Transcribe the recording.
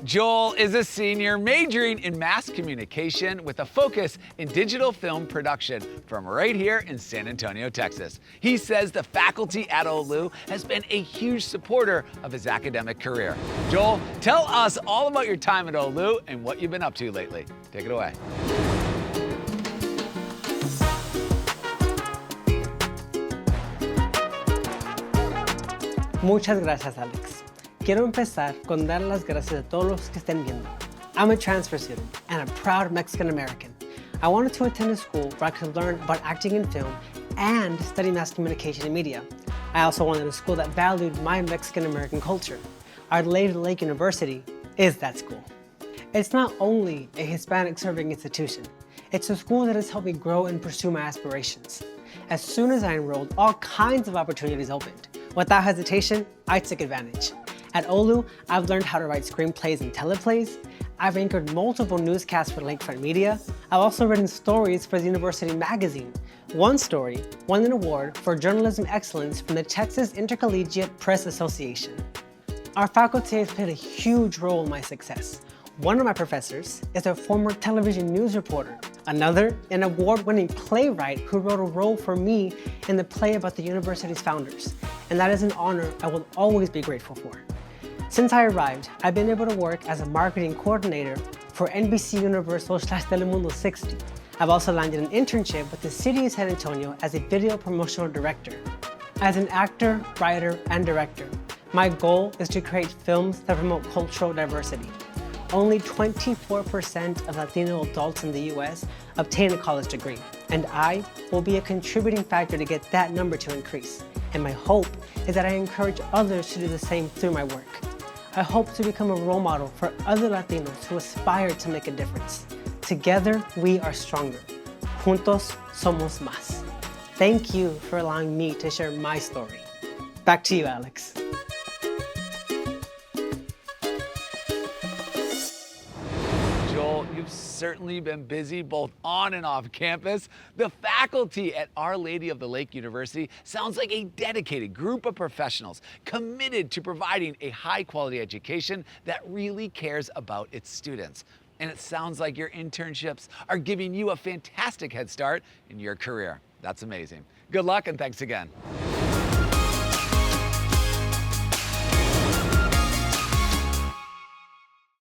Joel is a senior majoring in mass communication with a focus in digital film production from right here in San Antonio, Texas. He says the faculty at OLLU has been a huge supporter of his academic career. Joel, tell us all about your time at OLLU and what you've been up to lately. Take it away. Muchas gracias, Alex. Quiero empezar con dar las gracias a todos los que estén viendo. I'm a transfer student and a proud Mexican American. I wanted to attend a school where I could learn about acting in film and study mass communication and media. I also wanted a school that valued my Mexican American culture. Our Lake University is that school. It's not only a Hispanic serving institution, it's a school that has helped me grow and pursue my aspirations. As soon as I enrolled, all kinds of opportunities opened. Without hesitation, I took advantage. At OLLU, I've learned how to write screenplays and teleplays. I've anchored multiple newscasts for lakefront media. I've also written stories for the university magazine. One story won an award for journalism excellence from the Texas Intercollegiate Press Association. Our faculty has played a huge role in my success. One of my professors is a former television news reporter. Another, an award-winning playwright who wrote a role for me in the play about the university's founders. And that is an honor I will always be grateful for. Since I arrived, I've been able to work as a marketing coordinator for NBCUniversal / Telemundo 60. I've also landed an internship with the city of San Antonio as a video promotional director. As an actor, writer, and director, my goal is to create films that promote cultural diversity. Only 24% of Latino adults in the US obtain a college degree, and I will be a contributing factor to get that number to increase. And my hope is that I encourage others to do the same through my work. I hope to become a role model for other Latinos who aspire to make a difference. Together, we are stronger. Juntos somos más. Thank you for allowing me to share my story. Back to you, Alex. Joel, you've certainly been busy both on and off campus. The faculty at Our Lady of the Lake University sounds like a dedicated group of professionals committed to providing a high-quality education that really cares about its students. And it sounds like your internships are giving you a fantastic head start in your career. That's amazing. Good luck and thanks again.